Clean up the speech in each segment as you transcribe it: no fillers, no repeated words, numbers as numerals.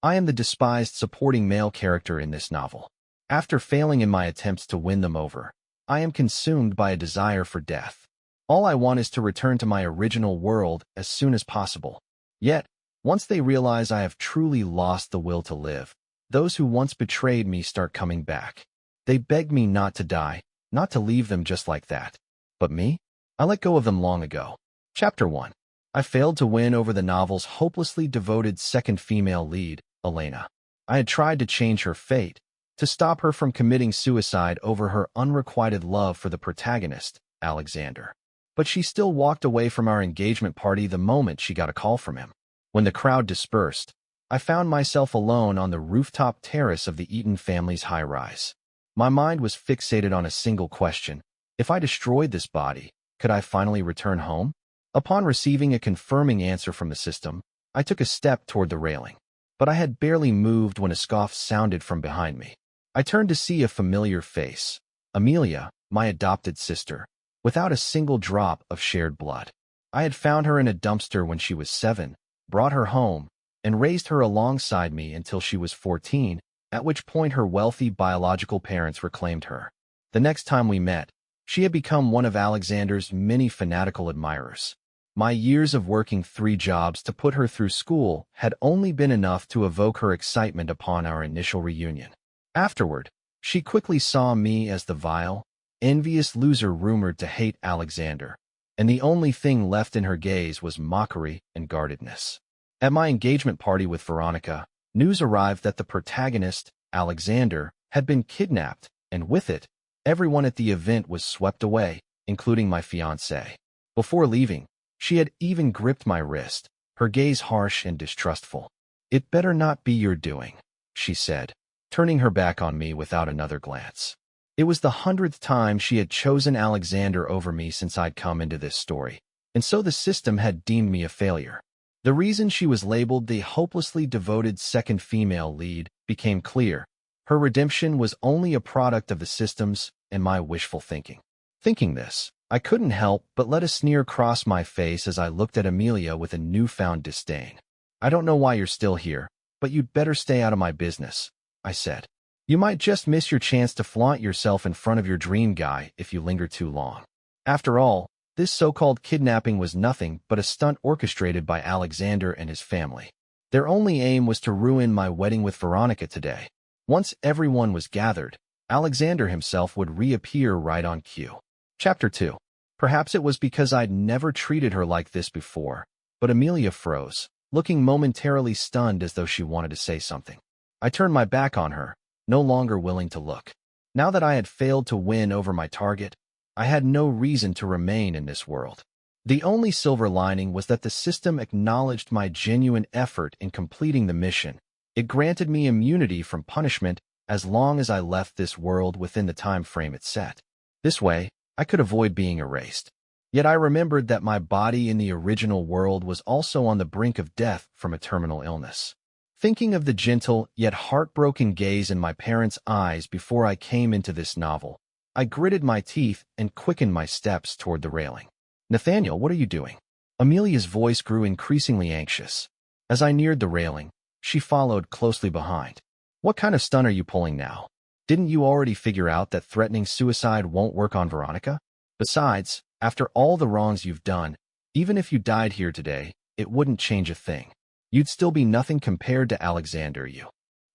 I am the despised supporting male character in this novel. After failing in my attempts to win them over, I am consumed by a desire for death. All I want is to return to my original world as soon as possible. Yet, once they realize I have truly lost the will to live, those who once betrayed me start coming back. They beg me not to die, not to leave them just like that. But me? I let go of them long ago. Chapter 1. I failed to win over the novel's hopelessly devoted second female lead, Elena. I had tried to change her fate, to stop her from committing suicide over her unrequited love for the protagonist, Alexander. But she still walked away from our engagement party the moment she got a call from him. When the crowd dispersed, I found myself alone on the rooftop terrace of the Eaton family's high-rise. My mind was fixated on a single question. If I destroyed this body, could I finally return home? Upon receiving a confirming answer from the system, I took a step toward the railing. But I had barely moved when a scoff sounded from behind me. I turned to see a familiar face. Amelia, my adopted sister, without a single drop of shared blood. I had found her in a dumpster when she was 7, brought her home, and raised her alongside me until she was 14, at which point her wealthy biological parents reclaimed her. The next time we met, she had become one of Alexander's many fanatical admirers. My years of working 3 jobs to put her through school had only been enough to evoke her excitement upon our initial reunion. Afterward, she quickly saw me as the vile, envious loser rumored to hate Alexander, and the only thing left in her gaze was mockery and guardedness. At my engagement party with Veronica, news arrived that the protagonist, Alexander, had been kidnapped, and with it, everyone at the event was swept away, including my fiancée. Before leaving, she had even gripped my wrist, her gaze harsh and distrustful. "It better not be your doing," she said, turning her back on me without another glance. It was the 100th time she had chosen Alexander over me since I'd come into this story, and so the system had deemed me a failure. The reason she was labeled the hopelessly devoted second female lead became clear. Her redemption was only a product of the system's and my wishful thinking. Thinking this, I couldn't help but let a sneer cross my face as I looked at Amelia with a newfound disdain. "I don't know why you're still here, but you'd better stay out of my business," I said. "You might just miss your chance to flaunt yourself in front of your dream guy if you linger too long." After all, this so-called kidnapping was nothing but a stunt orchestrated by Alexander and his family. Their only aim was to ruin my wedding with Veronica today. Once everyone was gathered, Alexander himself would reappear right on cue. Chapter 2. Perhaps it was because I'd never treated her like this before, but Amelia froze, looking momentarily stunned as though she wanted to say something. I turned my back on her, no longer willing to look. Now that I had failed to win over my target, I had no reason to remain in this world. The only silver lining was that the system acknowledged my genuine effort in completing the mission. It granted me immunity from punishment as long as I left this world within the time frame it set. This way, I could avoid being erased. Yet I remembered that my body in the original world was also on the brink of death from a terminal illness. Thinking of the gentle yet heartbroken gaze in my parents' eyes before I came into this novel, I gritted my teeth and quickened my steps toward the railing. "Nathaniel, what are you doing?" Amelia's voice grew increasingly anxious. As I neared the railing, she followed closely behind. "What kind of stunt are you pulling now? Didn't you already figure out that threatening suicide won't work on Veronica? Besides, after all the wrongs you've done, even if you died here today, it wouldn't change a thing. You'd still be nothing compared to Alexander, you."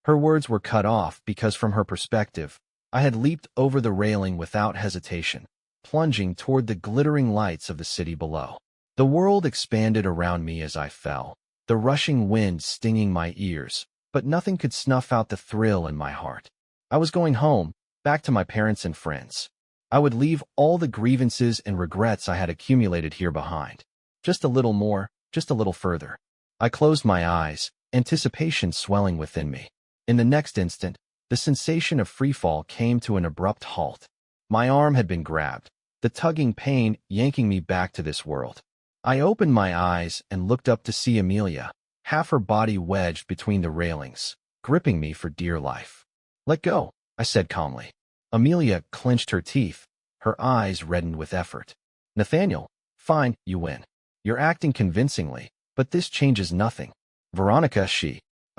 Her words were cut off because from her perspective, I had leaped over the railing without hesitation, plunging toward the glittering lights of the city below. The world expanded around me as I fell, the rushing wind stinging my ears, but nothing could snuff out the thrill in my heart. I was going home, back to my parents and friends. I would leave all the grievances and regrets I had accumulated here behind. Just a little more, just a little further. I closed my eyes, anticipation swelling within me. In the next instant, the sensation of freefall came to an abrupt halt. My arm had been grabbed, the tugging pain yanking me back to this world. I opened my eyes and looked up to see Amelia, half her body wedged between the railings, gripping me for dear life. "Let go," I said calmly. Amelia clenched her teeth, her eyes reddened with effort. "Nathaniel, fine, you win. You're acting convincingly, but this changes nothing. Veronica,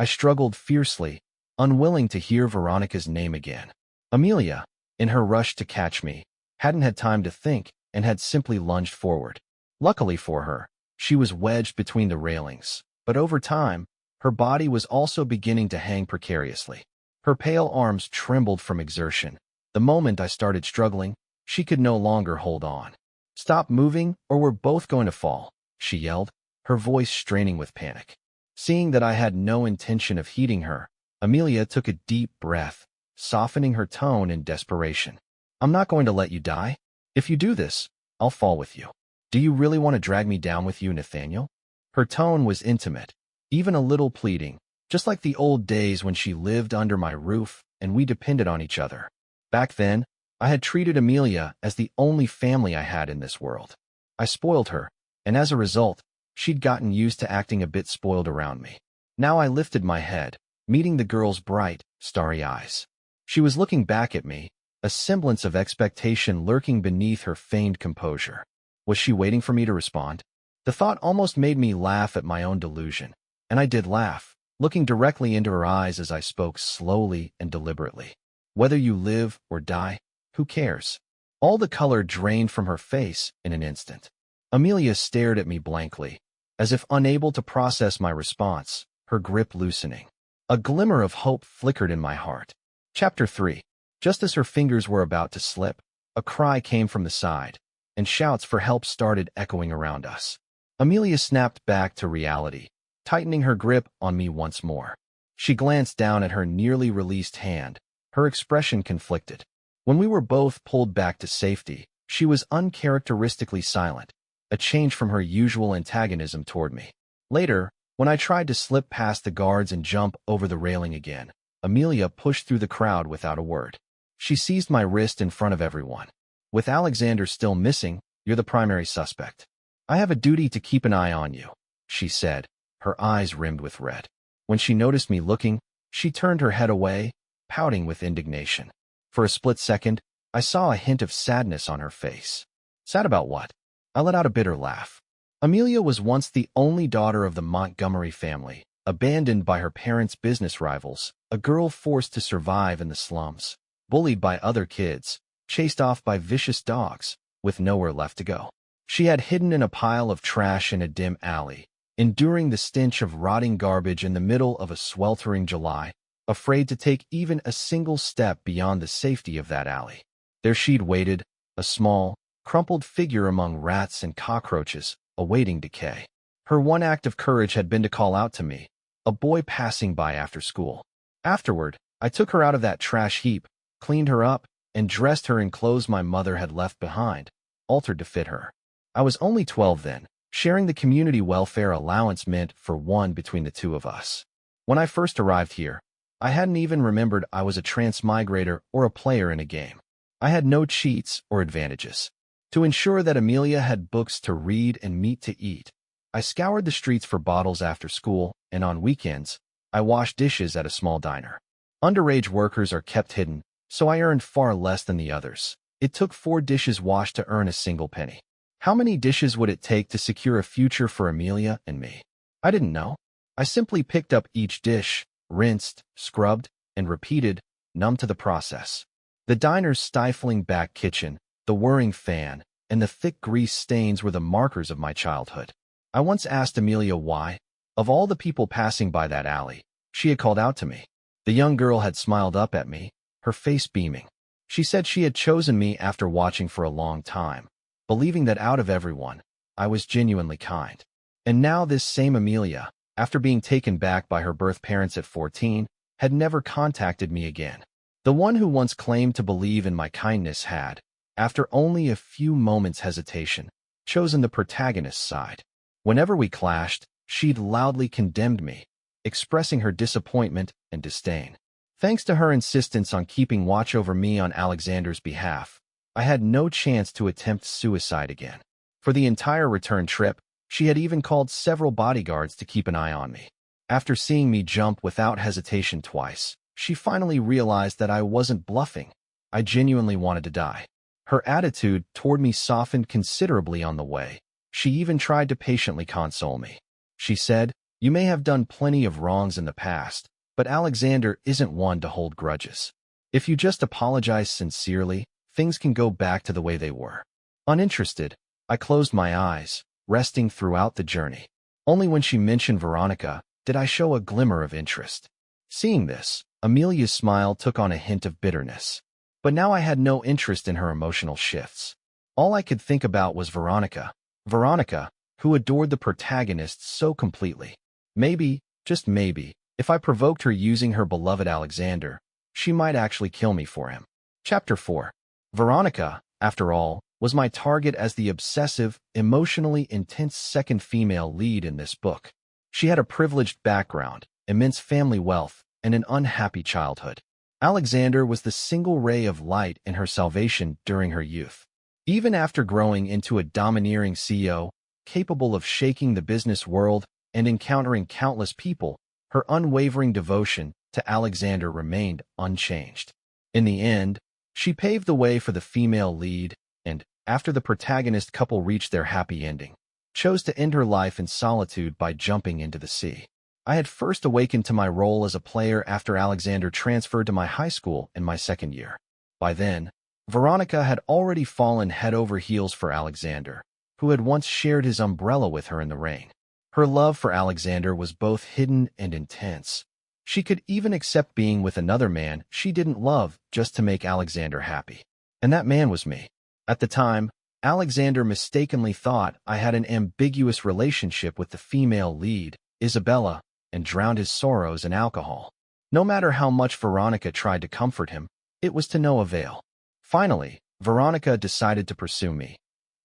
I struggled fiercely, unwilling to hear Veronica's name again. Amelia, in her rush to catch me, hadn't had time to think and had simply lunged forward. Luckily for her, she was wedged between the railings, but over time, her body was also beginning to hang precariously. Her pale arms trembled from exertion. The moment I started struggling, she could no longer hold on. "Stop moving, or we're both going to fall," she yelled, her voice straining with panic. Seeing that I had no intention of heeding her, Amelia took a deep breath, softening her tone in desperation. "I'm not going to let you die. If you do this, I'll fall with you. Do you really want to drag me down with you, Nathaniel?" Her tone was intimate, even a little pleading, just like the old days when she lived under my roof and we depended on each other. Back then, I had treated Amelia as the only family I had in this world. I spoiled her, and as a result, she'd gotten used to acting a bit spoiled around me. Now I lifted my head, meeting the girl's bright, starry eyes. She was looking back at me, a semblance of expectation lurking beneath her feigned composure. Was she waiting for me to respond? The thought almost made me laugh at my own delusion, and I did laugh, looking directly into her eyes as I spoke slowly and deliberately. "Whether you live or die, who cares?" All the color drained from her face in an instant. Amelia stared at me blankly, as if unable to process my response, her grip loosening. A glimmer of hope flickered in my heart. Chapter 3. Just as her fingers were about to slip, a cry came from the side, and shouts for help started echoing around us. Amelia snapped back to reality, tightening her grip on me once more. She glanced down at her nearly released hand, her expression conflicted. When we were both pulled back to safety, she was uncharacteristically silent, a change from her usual antagonism toward me. Later, when I tried to slip past the guards and jump over the railing again, Amelia pushed through the crowd without a word. She seized my wrist in front of everyone. "With Alexander still missing, you're the primary suspect. I have a duty to keep an eye on you," she said, her eyes rimmed with red. When she noticed me looking, she turned her head away, pouting with indignation. For a split second, I saw a hint of sadness on her face. "Sad about what?" I let out a bitter laugh. Amelia was once the only daughter of the Montgomery family, abandoned by her parents' business rivals, a girl forced to survive in the slums, bullied by other kids, chased off by vicious dogs, with nowhere left to go. She had hidden in a pile of trash in a dim alley, enduring the stench of rotting garbage in the middle of a sweltering July, afraid to take even a single step beyond the safety of that alley. There she'd waited, a small, crumpled figure among rats and cockroaches, awaiting decay. Her one act of courage had been to call out to me, a boy passing by after school. Afterward, I took her out of that trash heap, cleaned her up, and dressed her in clothes my mother had left behind, altered to fit her. I was only 12 then, sharing the community welfare allowance meant for one between the two of us. When I first arrived here, I hadn't even remembered I was a transmigrator or a player in a game. I had no cheats or advantages. To ensure that Amelia had books to read and meat to eat, I scoured the streets for bottles after school, and on weekends, I washed dishes at a small diner. Underage workers are kept hidden, so I earned far less than the others. It took 4 dishes washed to earn a single penny. How many dishes would it take to secure a future for Amelia and me? I didn't know. I simply picked up each dish, rinsed, scrubbed, and repeated, numb to the process. The diner's stifling back kitchen, the whirring fan, and the thick grease stains were the markers of my childhood. I once asked Amelia why, of all the people passing by that alley, she had called out to me. The young girl had smiled up at me, her face beaming. She said she had chosen me after watching for a long time, believing that out of everyone, I was genuinely kind. And now this same Amelia, after being taken back by her birth parents at 14, had never contacted me again. The one who once claimed to believe in my kindness had, after only a few moments' hesitation, chosen the protagonist's side. Whenever we clashed, she'd loudly condemned me, expressing her disappointment and disdain. Thanks to her insistence on keeping watch over me on Alexander's behalf, I had no chance to attempt suicide again. For the entire return trip, she had even called several bodyguards to keep an eye on me. After seeing me jump without hesitation twice, she finally realized that I wasn't bluffing. I genuinely wanted to die. Her attitude toward me softened considerably on the way. She even tried to patiently console me. She said, You may have done plenty of wrongs in the past, but Alexander isn't one to hold grudges. If you just apologize sincerely, things can go back to the way they were. Uninterested, I closed my eyes, resting throughout the journey. Only when she mentioned Veronica did I show a glimmer of interest. Seeing this, Amelia's smile took on a hint of bitterness. But now I had no interest in her emotional shifts. All I could think about was Veronica. Veronica, who adored the protagonist so completely. Maybe, just maybe, if I provoked her using her beloved Alexander, she might actually kill me for him. Chapter 4. Veronica, after all, was my target as the obsessive, emotionally intense second female lead in this book. She had a privileged background, immense family wealth, and an unhappy childhood. Alexander was the single ray of light in her salvation during her youth. Even after growing into a domineering CEO, capable of shaking the business world and encountering countless people, her unwavering devotion to Alexander remained unchanged. In the end, she paved the way for the female lead and, after the protagonist couple reached their happy ending, chose to end her life in solitude by jumping into the sea. I had first awakened to my role as a player after Alexander transferred to my high school in my second year. By then, Veronica had already fallen head over heels for Alexander, who had once shared his umbrella with her in the rain. Her love for Alexander was both hidden and intense. She could even accept being with another man she didn't love just to make Alexander happy. And that man was me. At the time, Alexander mistakenly thought I had an ambiguous relationship with the female lead, Isabella, and drowned his sorrows in alcohol. No matter how much Veronica tried to comfort him, it was to no avail. Finally, Veronica decided to pursue me.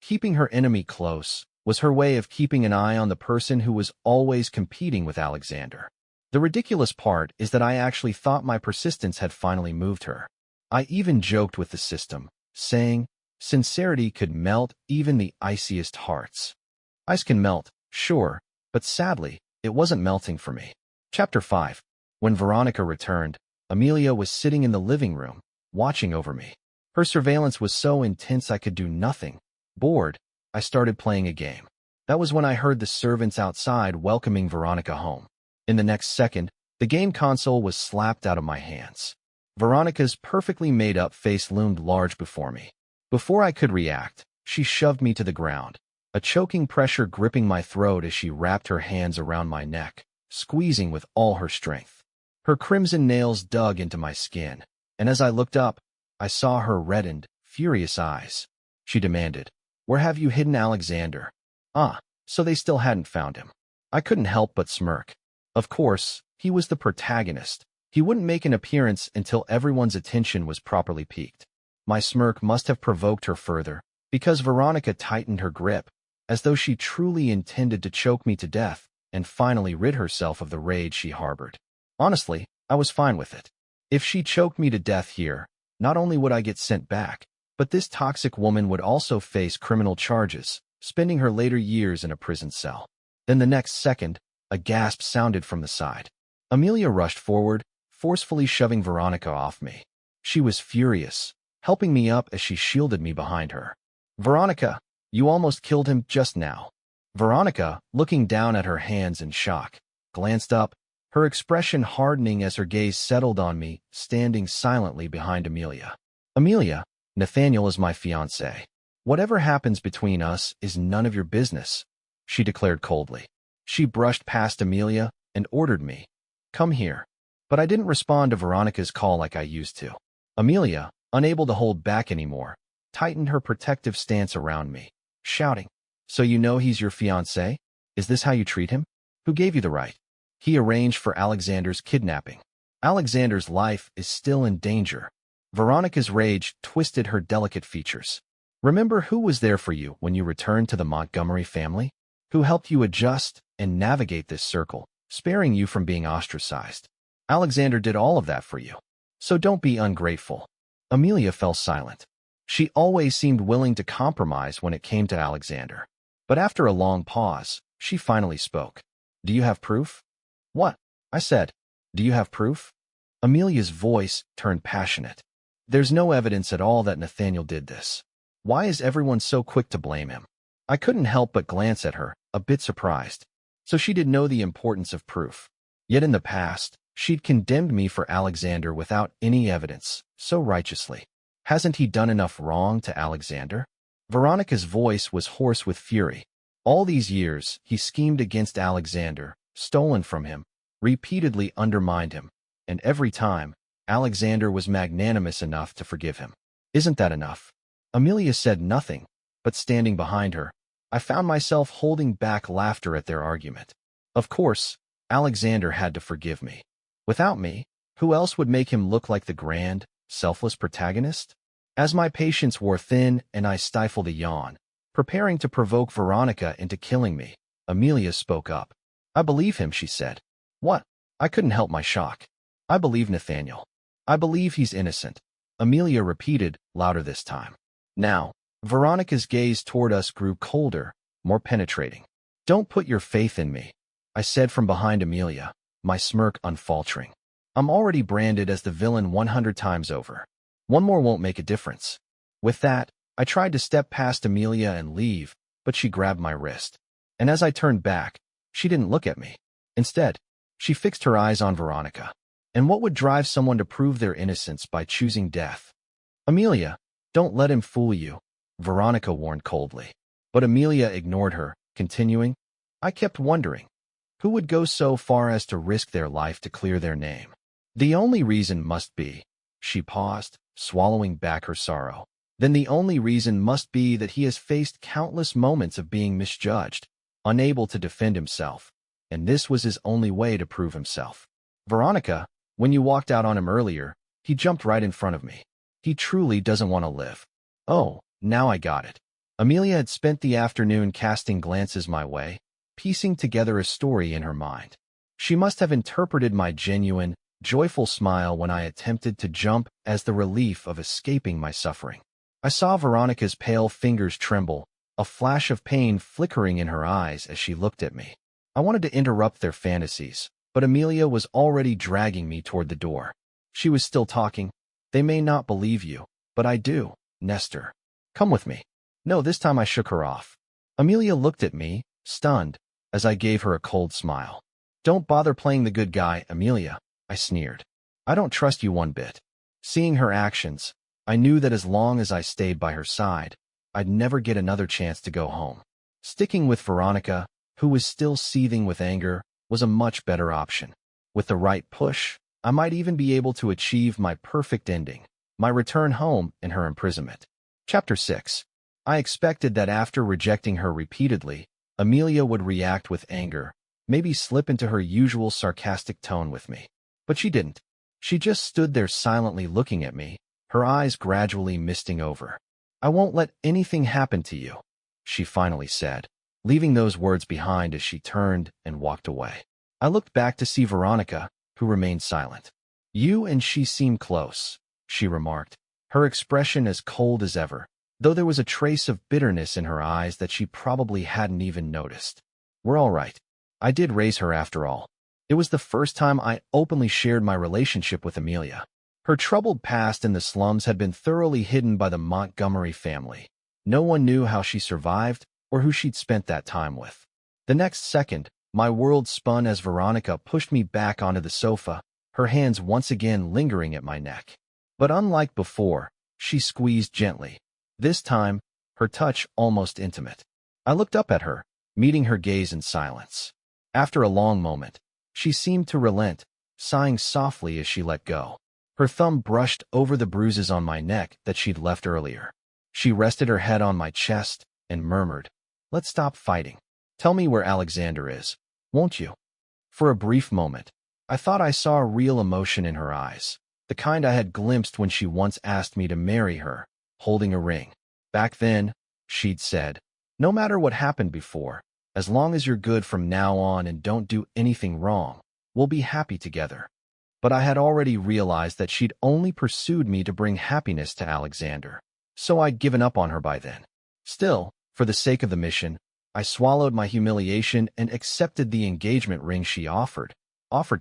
Keeping her enemy close was her way of keeping an eye on the person who was always competing with Alexander. The ridiculous part is that I actually thought my persistence had finally moved her. I even joked with the system, saying, sincerity could melt even the iciest hearts. Ice can melt, sure, but sadly, it wasn't melting for me. Chapter 5. When Veronica returned, Amelia was sitting in the living room, watching over me. Her surveillance was so intense I could do nothing. Bored, I started playing a game. That was when I heard the servants outside welcoming Veronica home. In the next second, the game console was slapped out of my hands. Veronica's perfectly made-up face loomed large before me. Before I could react, she shoved me to the ground, a choking pressure gripping my throat as she wrapped her hands around my neck, squeezing with all her strength. Her crimson nails dug into my skin, and as I looked up, I saw her reddened, furious eyes. She demanded, "Where have you hidden Alexander?" So they still hadn't found him. I couldn't help but smirk. Of course, he was the protagonist. He wouldn't make an appearance until everyone's attention was properly piqued. My smirk must have provoked her further, because Veronica tightened her grip, as though she truly intended to choke me to death and finally rid herself of the rage she harbored. Honestly, I was fine with it. If she choked me to death here, not only would I get sent back, but this toxic woman would also face criminal charges, spending her later years in a prison cell. Then the next second, a gasp sounded from the side. Amelia rushed forward, forcefully shoving Veronica off me. She was furious, helping me up as she shielded me behind her. "Veronica, you almost killed him just now." Veronica, looking down at her hands in shock, glanced up, her expression hardening as her gaze settled on me, standing silently behind Amelia. "Amelia, Nathaniel is my fiancé. Whatever happens between us is none of your business," she declared coldly. She brushed past Amelia and ordered me, "Come here." But I didn't respond to Veronica's call like I used to. Amelia, unable to hold back anymore, tightened her protective stance around me, shouting, "So you know he's your fiancé? Is this how you treat him? Who gave you the right?" "He arranged for Alexander's kidnapping. Alexander's life is still in danger." Veronica's rage twisted her delicate features. "Remember who was there for you when you returned to the Montgomery family? Who helped you adjust and navigate this circle, sparing you from being ostracized? Alexander did all of that for you. So don't be ungrateful." Amelia fell silent. She always seemed willing to compromise when it came to Alexander. But after a long pause, she finally spoke. "Do you have proof?" "What?" I said. "Do you have proof?" Amelia's voice turned passionate. "There's no evidence at all that Nathaniel did this. Why is everyone so quick to blame him?" I couldn't help but glance at her, a bit surprised. so she did know the importance of proof. Yet in the past, she'd condemned me for Alexander without any evidence, so righteously. Hasn't he done enough wrong to Alexander? Veronica's voice was hoarse with fury. All these years, he schemed against Alexander, stolen from him, repeatedly undermined him, and every time, Alexander was magnanimous enough to forgive him. Isn't that enough? Amelia said nothing, but standing behind her, I found myself holding back laughter at their argument. Of course, Alexander had to forgive me. Without me, who else would make him look like the grand, selfless protagonist? As my patience wore thin and I stifled a yawn, preparing to provoke Veronica into killing me, Amelia spoke up. I believe him, she said. What? I couldn't help my shock. I believe Nathaniel. I believe he's innocent. Amelia repeated, louder this time. Now, Veronica's gaze toward us grew colder, more penetrating. Don't put your faith in me, I said from behind Amelia, my smirk unfaltering. I'm already branded as the villain 100 times over. One more won't make a difference. With that, I tried to step past Amelia and leave, but she grabbed my wrist. And as I turned back, she didn't look at me. Instead, she fixed her eyes on Veronica. And what would drive someone to prove their innocence by choosing death? Amelia, don't let him fool you, Veronica warned coldly. But Amelia ignored her, continuing, I kept wondering, who would go so far as to risk their life to clear their name? The only reason must be, she paused, swallowing back her sorrow. Then the only reason must be that he has faced countless moments of being misjudged, unable to defend himself, and this was his only way to prove himself. Veronica, when you walked out on him earlier, he jumped right in front of me. He truly doesn't want to live. Oh, now I got it. Amelia had spent the afternoon casting glances my way, piecing together a story in her mind. She must have interpreted my genuine, joyful smile when I attempted to jump as the relief of escaping my suffering. I saw Veronica's pale fingers tremble, a flash of pain flickering in her eyes as she looked at me. I wanted to interrupt their fantasies, but Amelia was already dragging me toward the door. She was still talking. They may not believe you, but I do, Nestor. Come with me. No, this time I shook her off. Amelia looked at me, stunned, as I gave her a cold smile. Don't bother playing the good guy, Amelia, I sneered. I don't trust you one bit. Seeing her actions, I knew that as long as I stayed by her side, I'd never get another chance to go home. Sticking with Veronica, who was still seething with anger, was a much better option. With the right push, I might even be able to achieve my perfect ending, my return home and her imprisonment. Chapter 6. I expected that after rejecting her repeatedly, Amelia would react with anger, maybe slip into her usual sarcastic tone with me. But she didn't. She just stood there silently looking at me, her eyes gradually misting over. I won't let anything happen to you, she finally said, leaving those words behind as she turned and walked away. I looked back to see Veronica, who remained silent. You and she seem close, she remarked, her expression as cold as ever, though there was a trace of bitterness in her eyes that she probably hadn't even noticed. We're all right. I did raise her after all. It was the first time I openly shared my relationship with Amelia. Her troubled past in the slums had been thoroughly hidden by the Montgomery family. No one knew how she survived or who she'd spent that time with. The next second, my world spun as Veronica pushed me back onto the sofa, her hands once again lingering at my neck. But unlike before, she squeezed gently. This time, her touch almost intimate. I looked up at her, meeting her gaze in silence. After a long moment, she seemed to relent, sighing softly as she let go. Her thumb brushed over the bruises on my neck that she'd left earlier. She rested her head on my chest and murmured, Let's stop fighting. Tell me where Alexander is, won't you? For a brief moment, I thought I saw a real emotion in her eyes, the kind I had glimpsed when she once asked me to marry her, holding a ring. Back then, she'd said, no matter what happened before, as long as you're good from now on and don't do anything wrong, we'll be happy together. But I had already realized that she'd only pursued me to bring happiness to Alexander, so I'd given up on her by then. Still, for the sake of the mission, I swallowed my humiliation and accepted the engagement ring she offered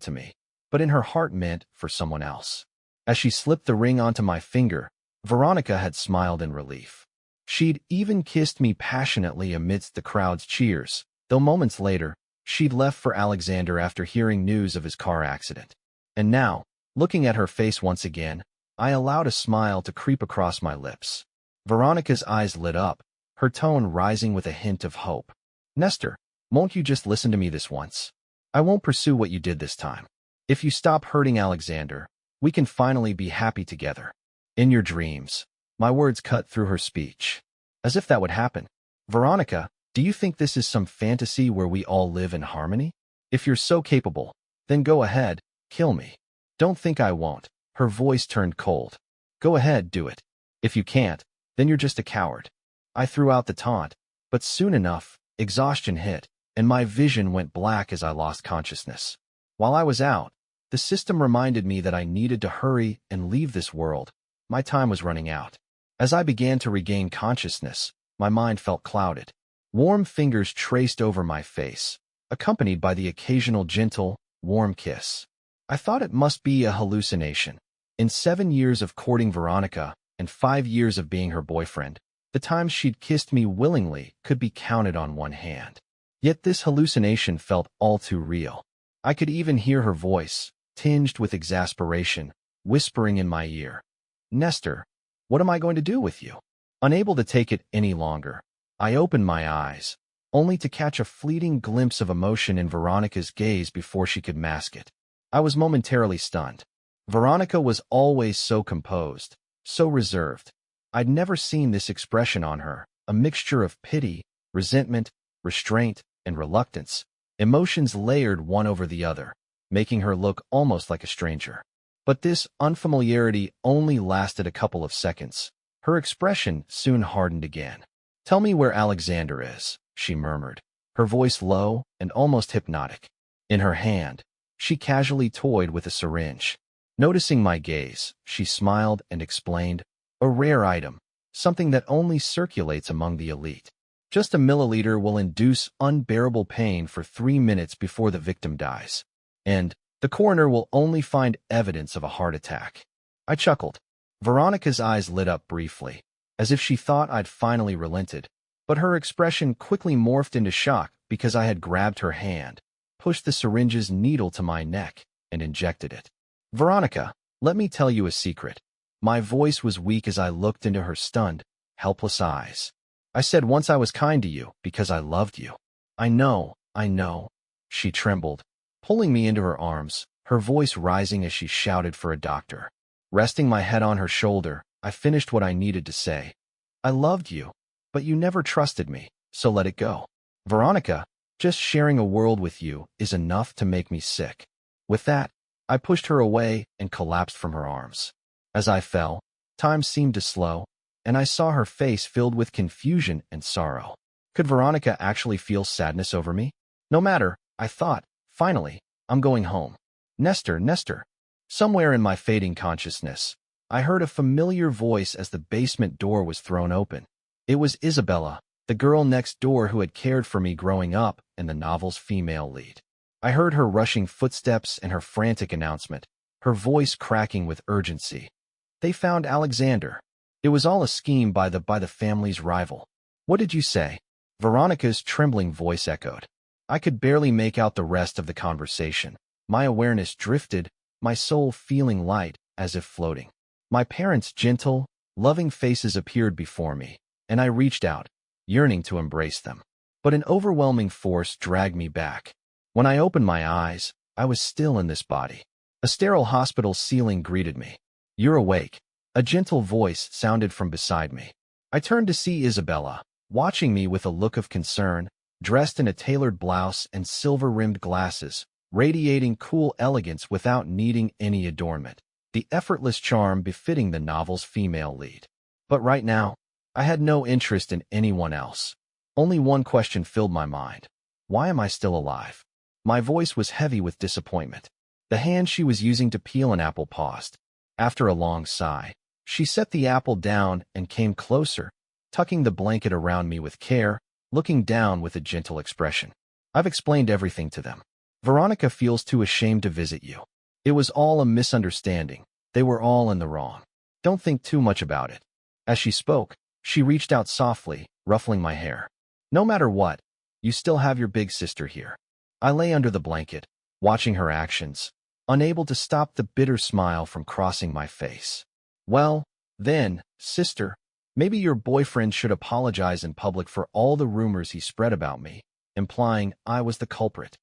to me, but in her heart meant for someone else. As she slipped the ring onto my finger, Veronica had smiled in relief. She'd even kissed me passionately amidst the crowd's cheers, though moments later, She'd left for Alexander after hearing news of his car accident. And now, looking at her face once again, I allowed a smile to creep across my lips. Veronica's eyes lit up, her tone rising with a hint of hope. Nestor, won't you just listen to me this once? I won't pursue what you did this time. If you stop hurting Alexander, we can finally be happy together. In your dreams. My words cut through her speech. As if that would happen. Veronica, do you think this is some fantasy where we all live in harmony? If you're so capable, then go ahead, kill me. Don't think I won't. Her voice turned cold. Go ahead, do it. If you can't, then you're just a coward. I threw out the taunt, but soon enough, exhaustion hit, and my vision went black as I lost consciousness. While I was out, the system reminded me that I needed to hurry and leave this world. My time was running out. As I began to regain consciousness, my mind felt clouded. Warm fingers traced over my face, accompanied by the occasional gentle, warm kiss. I thought it must be a hallucination. In 7 years of courting Veronica and 5 years of being her boyfriend, the times she'd kissed me willingly could be counted on one hand. Yet this hallucination felt all too real. I could even hear her voice, tinged with exasperation, whispering in my ear. Nestor, what am I going to do with you? Unable to take it any longer, I opened my eyes, only to catch a fleeting glimpse of emotion in Veronica's gaze before she could mask it. I was momentarily stunned. Veronica was always so composed, so reserved. I'd never seen this expression on her, a mixture of pity, resentment, restraint, and reluctance, emotions layered one over the other, making her look almost like a stranger. But this unfamiliarity only lasted a couple of seconds. Her expression soon hardened again. Tell me where Alexander is, she murmured, her voice low and almost hypnotic. In her hand, she casually toyed with a syringe. Noticing my gaze, she smiled and explained, a rare item, something that only circulates among the elite. Just a milliliter will induce unbearable pain for 3 minutes before the victim dies. And the coroner will only find evidence of a heart attack. I chuckled. Veronica's eyes lit up briefly, as if she thought I'd finally relented, but her expression quickly morphed into shock because I had grabbed her hand, pushed the syringe's needle to my neck, and injected it. Veronica, let me tell you a secret. My voice was weak as I looked into her stunned, helpless eyes. I said once I was kind to you because I loved you. I know. She trembled, pulling me into her arms, her voice rising as she shouted for a doctor. Resting my head on her shoulder, I finished what I needed to say. I loved you, but you never trusted me, so let it go. Veronica, just sharing a world with you is enough to make me sick. With that, I pushed her away and collapsed from her arms. As I fell, time seemed to slow, and I saw her face filled with confusion and sorrow. Could Veronica actually feel sadness over me? No matter, I thought, finally, I'm going home. Nestor. Somewhere in my fading consciousness, I heard a familiar voice as the basement door was thrown open. It was Isabella, the girl next door who had cared for me growing up and the novel's female lead. I heard her rushing footsteps and her frantic announcement, her voice cracking with urgency. They found Alexander. It was all a scheme by the family's rival. What did you say? Veronica's trembling voice echoed. I could barely make out the rest of the conversation. My awareness drifted, my soul feeling light, as if floating. My parents' gentle, loving faces appeared before me, and I reached out, yearning to embrace them. But an overwhelming force dragged me back. When I opened my eyes, I was still in this body. A sterile hospital ceiling greeted me. You're awake. A gentle voice sounded from beside me. I turned to see Isabella, watching me with a look of concern, dressed in a tailored blouse and silver-rimmed glasses, radiating cool elegance without needing any adornment, the effortless charm befitting the novel's female lead. But right now, I had no interest in anyone else. Only one question filled my mind. Why am I still alive? My voice was heavy with disappointment. The hand she was using to peel an apple paused. After a long sigh, she set the apple down and came closer, tucking the blanket around me with care, looking down with a gentle expression. I've explained everything to them. Veronica feels too ashamed to visit you. It was all a misunderstanding. They were all in the wrong. Don't think too much about it. As she spoke, she reached out softly, ruffling my hair. No matter what, you still have your big sister here. I lay under the blanket, watching her actions, unable to stop the bitter smile from crossing my face. Well, then, sister, maybe your boyfriend should apologize in public for all the rumors he spread about me, implying I was the culprit.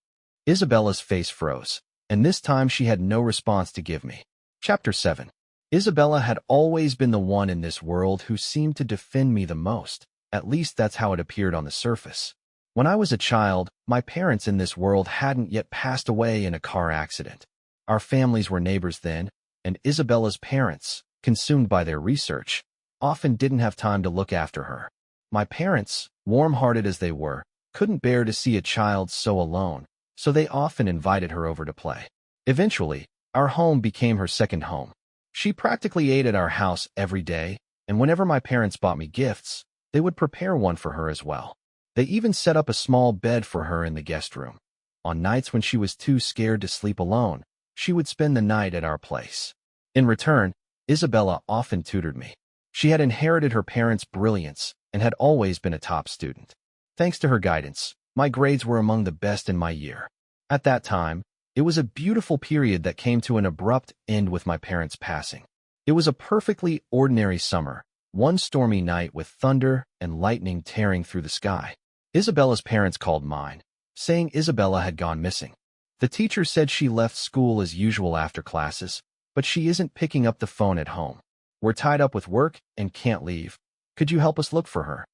Isabella's face froze, and this time she had no response to give me. Chapter 7. Isabella had always been the one in this world who seemed to defend me the most. At least that's how it appeared on the surface. When I was a child, my parents in this world hadn't yet passed away in a car accident. Our families were neighbors then, and Isabella's parents, consumed by their research, often didn't have time to look after her. My parents, warm-hearted as they were, couldn't bear to see a child so alone, so they often invited her over to play. Eventually, our home became her second home. She practically ate at our house every day, and whenever my parents bought me gifts, they would prepare one for her as well. They even set up a small bed for her in the guest room. On nights when she was too scared to sleep alone, she would spend the night at our place. In return, Isabella often tutored me. She had inherited her parents' brilliance and had always been a top student. Thanks to her guidance, my grades were among the best in my year. At that time, it was a beautiful period that came to an abrupt end with my parents' passing. It was a perfectly ordinary summer, one stormy night with thunder and lightning tearing through the sky. Isabella's parents called mine, saying Isabella had gone missing. The teacher said she left school as usual after classes, but she isn't picking up the phone at home. We're tied up with work and can't leave. Could you help us look for her?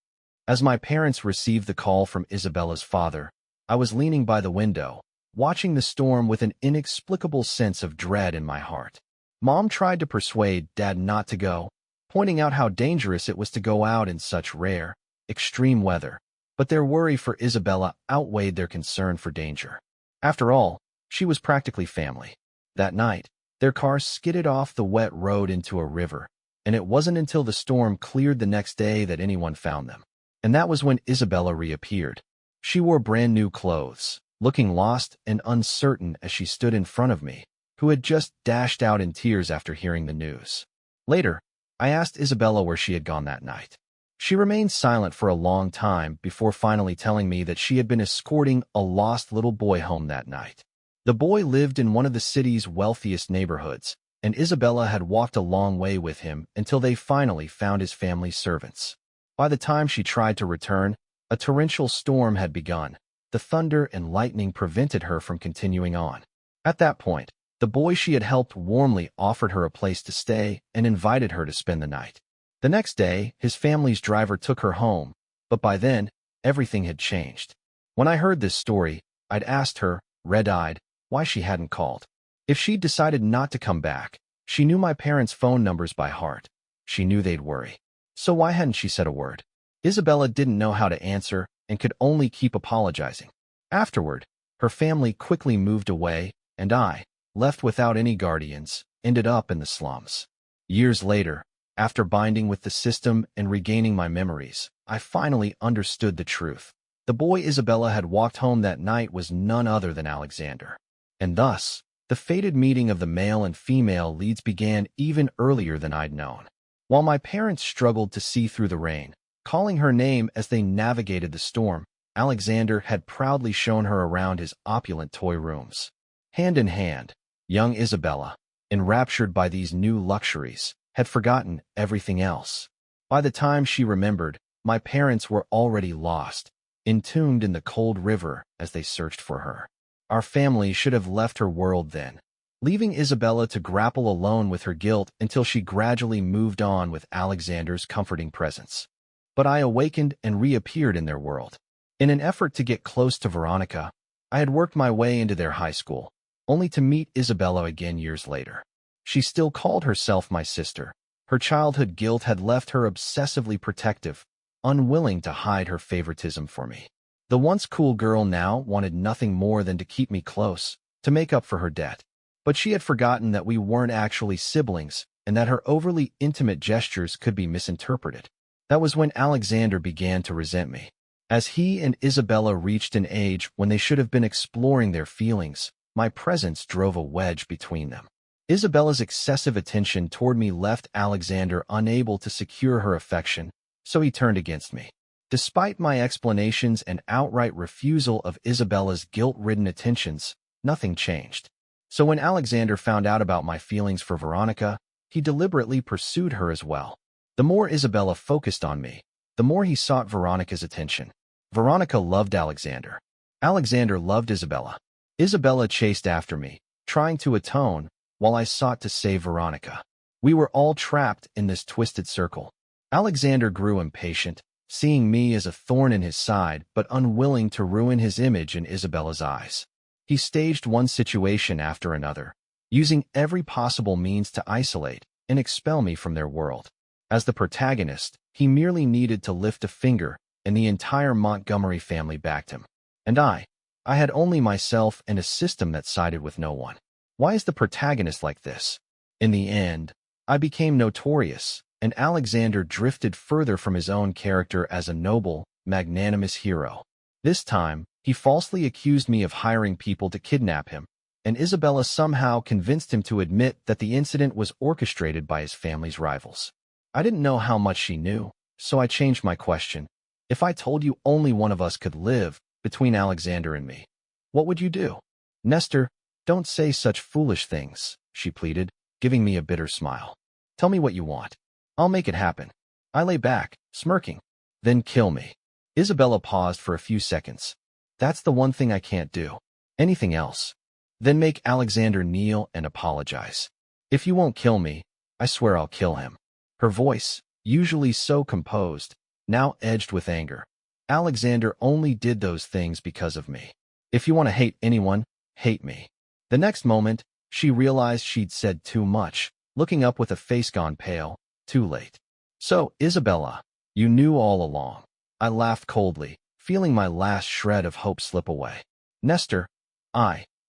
As my parents received the call from Isabella's father, I was leaning by the window, watching the storm with an inexplicable sense of dread in my heart. Mom tried to persuade Dad not to go, pointing out how dangerous it was to go out in such rare, extreme weather, but their worry for Isabella outweighed their concern for danger. After all, she was practically family. That night, their car skidded off the wet road into a river, and it wasn't until the storm cleared the next day that anyone found them. And that was when Isabella reappeared. She wore brand new clothes, looking lost and uncertain as she stood in front of me, who had just dashed out in tears after hearing the news. Later, I asked Isabella where she had gone that night. She remained silent for a long time before finally telling me that she had been escorting a lost little boy home that night. The boy lived in one of the city's wealthiest neighborhoods, and Isabella had walked a long way with him until they finally found his family's servants. By the time she tried to return, a torrential storm had begun. The thunder and lightning prevented her from continuing on. At that point, the boy she had helped warmly offered her a place to stay and invited her to spend the night. The next day, his family's driver took her home, but by then, everything had changed. When I heard this story, I'd asked her, red-eyed, why she hadn't called. If she'd decided not to come back, she knew my parents' phone numbers by heart. She knew they'd worry. So why hadn't she said a word? Isabella didn't know how to answer and could only keep apologizing. Afterward, her family quickly moved away, and I, left without any guardians, ended up in the slums. Years later, after binding with the system and regaining my memories, I finally understood the truth. The boy Isabella had walked home that night was none other than Alexander. And thus, the fated meeting of the male and female leads began even earlier than I'd known. While my parents struggled to see through the rain, calling her name as they navigated the storm, Alexander had proudly shown her around his opulent toy rooms. Hand in hand, young Isabella, enraptured by these new luxuries, had forgotten everything else. By the time she remembered, my parents were already lost, entombed in the cold river as they searched for her. Our family should have left her world then, leaving Isabella to grapple alone with her guilt until she gradually moved on with Alexander's comforting presence. But I awakened and reappeared in their world. In an effort to get close to Veronica, I had worked my way into their high school, only to meet Isabella again years later. She still called herself my sister. Her childhood guilt had left her obsessively protective, unwilling to hide her favoritism for me. The once cool girl now wanted nothing more than to keep me close, to make up for her debt. But she had forgotten that we weren't actually siblings, and that her overly intimate gestures could be misinterpreted. That was when Alexander began to resent me. As he and Isabella reached an age when they should have been exploring their feelings, my presence drove a wedge between them. Isabella's excessive attention toward me left Alexander unable to secure her affection, so he turned against me. Despite my explanations and outright refusal of Isabella's guilt-ridden attentions, nothing changed. So when Alexander found out about my feelings for Veronica, he deliberately pursued her as well. The more Isabella focused on me, the more he sought Veronica's attention. Veronica loved Alexander. Alexander loved Isabella. Isabella chased after me, trying to atone, while I sought to save Veronica. We were all trapped in this twisted circle. Alexander grew impatient, seeing me as a thorn in his side but unwilling to ruin his image in Isabella's eyes. He staged one situation after another, using every possible means to isolate and expel me from their world. As the protagonist, he merely needed to lift a finger, and the entire Montgomery family backed him. And I had only myself and a system that sided with no one. Why is the protagonist like this? In the end, I became notorious, and Alexander drifted further from his own character as a noble, magnanimous hero. This time, he falsely accused me of hiring people to kidnap him, and Isabella somehow convinced him to admit that the incident was orchestrated by his family's rivals. I didn't know how much she knew, so I changed my question. If I told you only one of us could live between Alexander and me, what would you do? Nestor, don't say such foolish things, she pleaded, giving me a bitter smile. Tell me what you want. I'll make it happen. I lay back, smirking. Then kill me. Isabella paused for a few seconds. That's the one thing I can't do. Anything else? Then make Alexander kneel and apologize. If you won't kill me, I swear I'll kill him. Her voice, usually so composed, now edged with anger. Alexander only did those things because of me. If you want to hate anyone, hate me. The next moment, she realized she'd said too much, looking up with a face gone pale. Too late. So, Isabella, you knew all along. I laughed coldly, feeling my last shred of hope slip away. Nestor,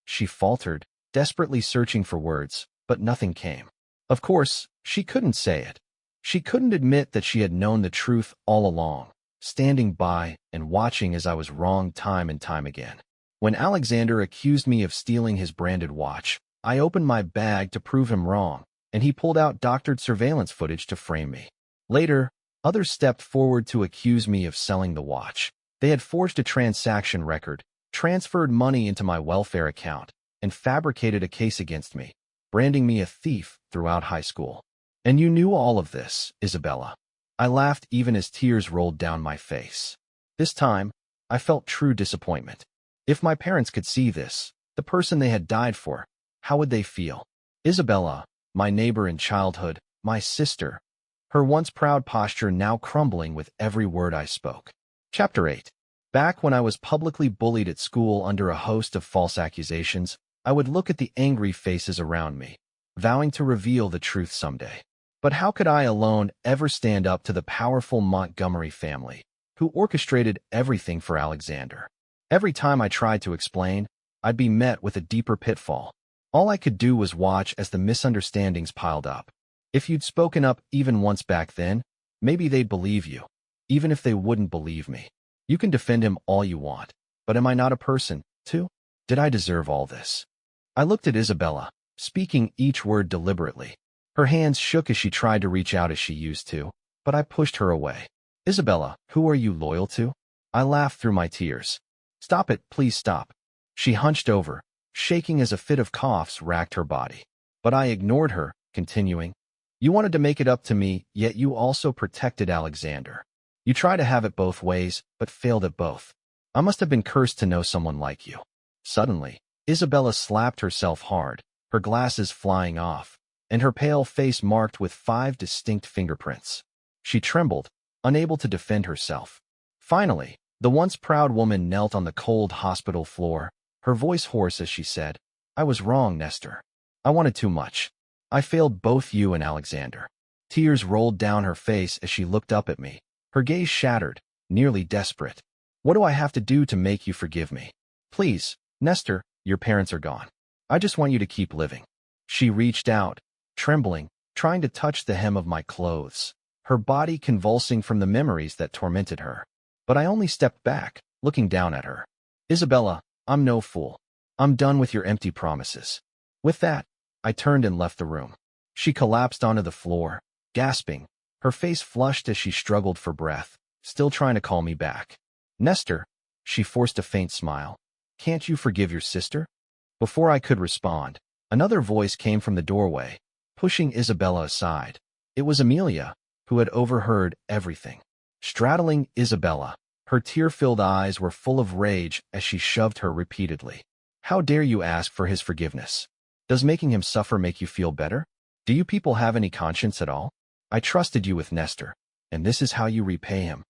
she faltered, desperately searching for words, but nothing came. Of course, she couldn't say it. She couldn't admit that she had known the truth all along, standing by and watching as I was wrong time and time again. When Alexander accused me of stealing his branded watch, I opened my bag to prove him wrong, and he pulled out doctored surveillance footage to frame me. Later, others stepped forward to accuse me of selling the watch. They had forged a transaction record, transferred money into my welfare account, and fabricated a case against me, branding me a thief throughout high school. And you knew all of this, Isabella. I laughed even as tears rolled down my face. This time, I felt true disappointment. If my parents could see this, the person they had died for, how would they feel? Isabella, my neighbor in childhood, my sister, her once proud posture now crumbling with every word I spoke. Chapter 8. Back when I was publicly bullied at school under a host of false accusations, I would look at the angry faces around me, vowing to reveal the truth someday. But how could I alone ever stand up to the powerful Montgomery family, who orchestrated everything for Alexander? Every time I tried to explain, I'd be met with a deeper pitfall. All I could do was watch as the misunderstandings piled up. If you'd spoken up even once back then, maybe they'd believe you, even if they wouldn't believe me. You can defend him all you want, but am I not a person, too? Did I deserve all this? I looked at Isabella, speaking each word deliberately. Her hands shook as she tried to reach out as she used to, but I pushed her away. Isabella, who are you loyal to? I laughed through my tears. Stop it, please stop. She hunched over, shaking as a fit of coughs racked her body. But I ignored her, continuing. You wanted to make it up to me, yet you also protected Alexander. You tried to have it both ways, but failed at both. I must have been cursed to know someone like you. Suddenly, Isabella slapped herself hard, her glasses flying off, and her pale face marked with 5 distinct fingerprints. She trembled, unable to defend herself. Finally, the once proud woman knelt on the cold hospital floor, her voice hoarse as she said, I was wrong, Nestor. I wanted too much. I failed both you and Alexander. Tears rolled down her face as she looked up at me, her gaze shattered, nearly desperate. What do I have to do to make you forgive me? Please, Nestor, your parents are gone. I just want you to keep living. She reached out, trembling, trying to touch the hem of my clothes, her body convulsing from the memories that tormented her. But I only stepped back, looking down at her. Isabella, I'm no fool. I'm done with your empty promises. With that, I turned and left the room. She collapsed onto the floor, gasping, her face flushed as she struggled for breath, still trying to call me back. Nestor, she forced a faint smile. Can't you forgive your sister? Before I could respond, another voice came from the doorway, pushing Isabella aside. It was Amelia, who had overheard everything. Straddling Isabella, her tear-filled eyes were full of rage as she shoved her repeatedly. How dare you ask for his forgiveness? Does making him suffer make you feel better? Do you people have any conscience at all? I trusted you with Nestor, and this is how you repay him.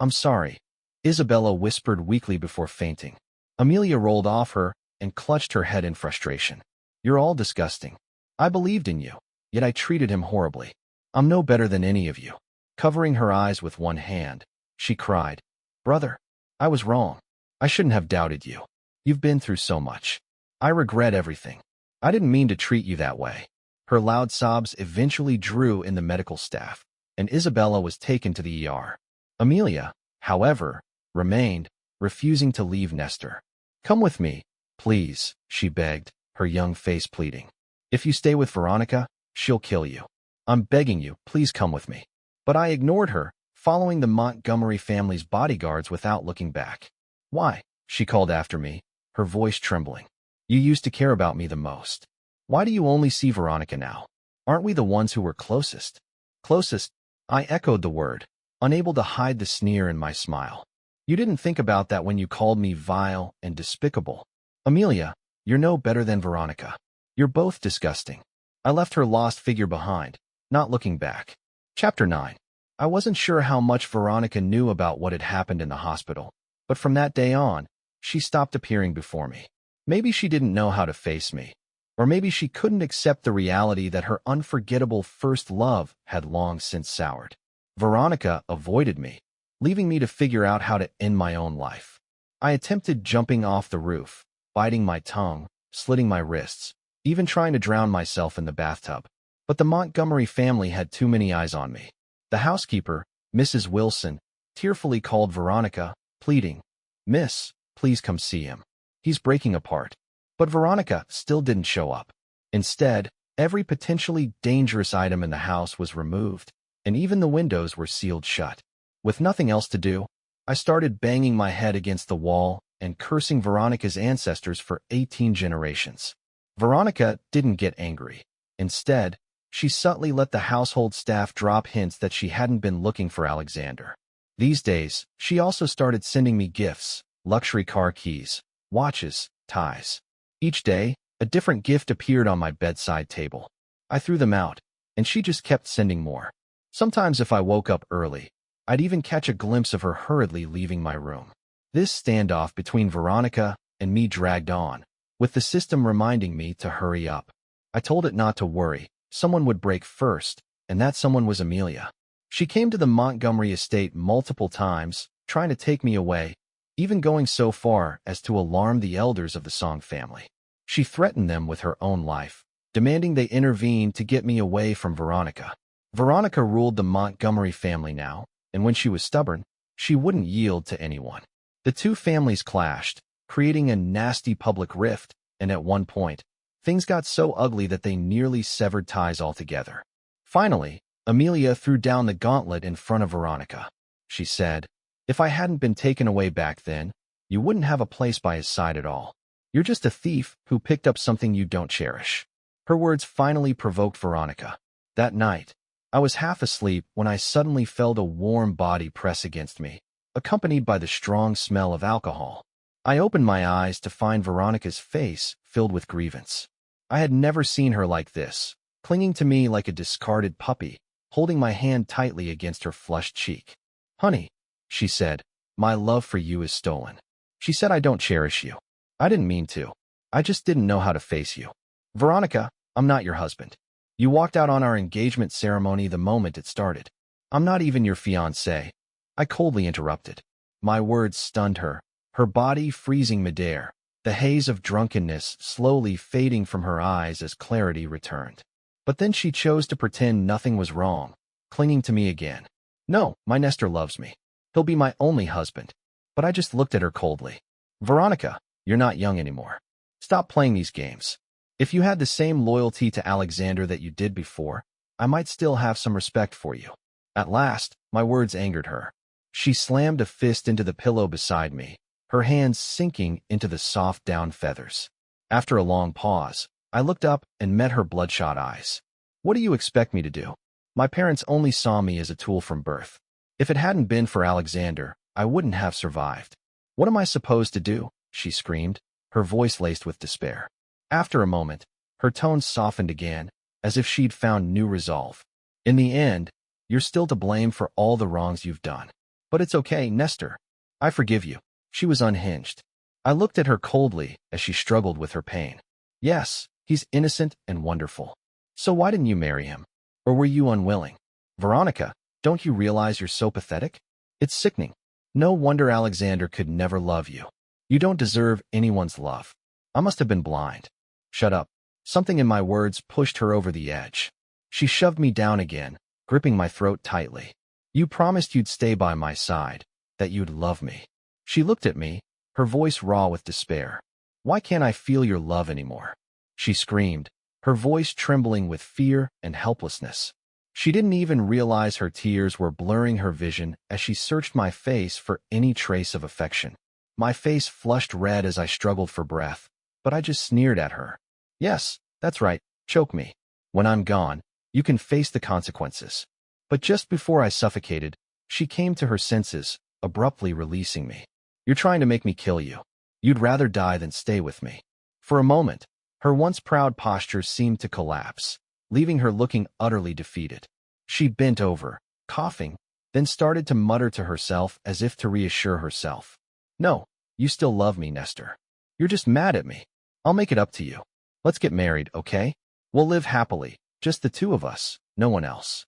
I'm sorry, Isabella whispered weakly before fainting. Amelia rolled off her and clutched her head in frustration. You're all disgusting. I believed in you, yet I treated him horribly. I'm no better than any of you. Covering her eyes with one hand, she cried, Brother, I was wrong. I shouldn't have doubted you. You've been through so much. I regret everything. I didn't mean to treat you that way. Her loud sobs eventually drew in the medical staff, and Isabella was taken to the ER. Amelia, however, remained, refusing to leave Nestor. Come with me, please, she begged, her young face pleading. If you stay with Veronica, she'll kill you. I'm begging you, please come with me. But I ignored her, following the Montgomery family's bodyguards without looking back. Why? She called after me, her voice trembling. You used to care about me the most. Why do you only see Veronica now? Aren't we the ones who were closest? Closest? I echoed the word, unable to hide the sneer in my smile. You didn't think about that when you called me vile and despicable. Amelia, you're no better than Veronica. You're both disgusting. I left her lost figure behind, not looking back. Chapter 9. I wasn't sure how much Veronica knew about what had happened in the hospital, but from that day on, she stopped appearing before me. Maybe she didn't know how to face me, or maybe she couldn't accept the reality that her unforgettable first love had long since soured. Veronica avoided me, leaving me to figure out how to end my own life. I attempted jumping off the roof, biting my tongue, slitting my wrists, even trying to drown myself in the bathtub. But the Montgomery family had too many eyes on me. The housekeeper, Mrs. Wilson, tearfully called Veronica, pleading, Miss, please come see him. He's breaking apart. But Veronica still didn't show up. Instead, every potentially dangerous item in the house was removed, and even the windows were sealed shut. With nothing else to do, I started banging my head against the wall and cursing Veronica's ancestors for 18 generations. Veronica didn't get angry. Instead, she subtly let the household staff drop hints that she hadn't been looking for Alexander. These days, she also started sending me gifts, luxury car keys, watches, ties. Each day, a different gift appeared on my bedside table. I threw them out, and she just kept sending more. Sometimes if I woke up early, I'd even catch a glimpse of her hurriedly leaving my room. This standoff between Veronica and me dragged on, with the system reminding me to hurry up. I told it not to worry. Someone would break first, and that someone was Amelia. She came to the Montgomery estate multiple times, trying to take me away, even going so far as to alarm the elders of the Song family. She threatened them with her own life, demanding they intervene to get me away from Veronica. Veronica ruled the Montgomery family now, and when she was stubborn, she wouldn't yield to anyone. The two families clashed, creating a nasty public rift, and at one point, things got so ugly that they nearly severed ties altogether. Finally, Amelia threw down the gauntlet in front of Veronica. She said, If I hadn't been taken away back then, you wouldn't have a place by his side at all. You're just a thief who picked up something you don't cherish. Her words finally provoked Veronica. That night, I was half asleep when I suddenly felt a warm body press against me, accompanied by the strong smell of alcohol. I opened my eyes to find Veronica's face filled with grievance. I had never seen her like this, clinging to me like a discarded puppy, holding my hand tightly against her flushed cheek. Honey, she said, my love for you is stolen. She said I don't cherish you. I didn't mean to. I just didn't know how to face you. Veronica, I'm not your husband. You walked out on our engagement ceremony the moment it started. I'm not even your fiancé. I coldly interrupted. My words stunned her, her body freezing midair, the haze of drunkenness slowly fading from her eyes as clarity returned. But then she chose to pretend nothing was wrong, clinging to me again. No, my Nestor loves me. He'll be my only husband. But I just looked at her coldly. Veronica, you're not young anymore. Stop playing these games. If you had the same loyalty to Alexander that you did before, I might still have some respect for you. At last, my words angered her. She slammed a fist into the pillow beside me, her hands sinking into the soft down feathers. After a long pause, I looked up and met her bloodshot eyes. What do you expect me to do? My parents only saw me as a tool from birth. If it hadn't been for Alexander, I wouldn't have survived. What am I supposed to do? She screamed, her voice laced with despair. After a moment, her tone softened again, as if she'd found new resolve. In the end, you're still to blame for all the wrongs you've done. But it's okay, Nestor. I forgive you. She was unhinged. I looked at her coldly as she struggled with her pain. Yes, he's innocent and wonderful. So why didn't you marry him? Or were you unwilling? Veronica, don't you realize you're so pathetic? It's sickening. No wonder Alexander could never love you. You don't deserve anyone's love. I must have been blind. Shut up. Something in my words pushed her over the edge. She shoved me down again, gripping my throat tightly. You promised you'd stay by my side, that you'd love me. She looked at me, her voice raw with despair. Why can't I feel your love anymore? She screamed, her voice trembling with fear and helplessness. She didn't even realize her tears were blurring her vision as she searched my face for any trace of affection. My face flushed red as I struggled for breath, but I just sneered at her. Yes, that's right, choke me. When I'm gone, you can face the consequences. But just before I suffocated, she came to her senses, abruptly releasing me. You're trying to make me kill you. You'd rather die than stay with me. For a moment, her once proud posture seemed to collapse, leaving her looking utterly defeated. She bent over, coughing, then started to mutter to herself as if to reassure herself. No, you still love me, Nestor. You're just mad at me. I'll make it up to you. Let's get married, okay? We'll live happily, just the two of us, no one else.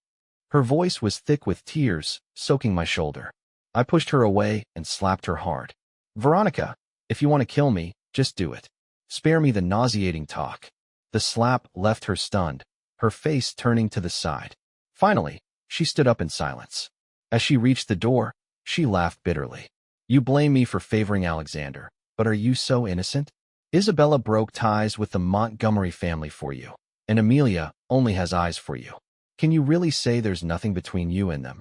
Her voice was thick with tears, soaking my shoulder. I pushed her away and slapped her hard. Veronica, if you want to kill me, just do it. Spare me the nauseating talk. The slap left her stunned, her face turning to the side. Finally, she stood up in silence. As she reached the door, she laughed bitterly. You blame me for favoring Alexander, but are you so innocent? Isabella broke ties with the Montgomery family for you, and Amelia only has eyes for you. Can you really say there's nothing between you and them?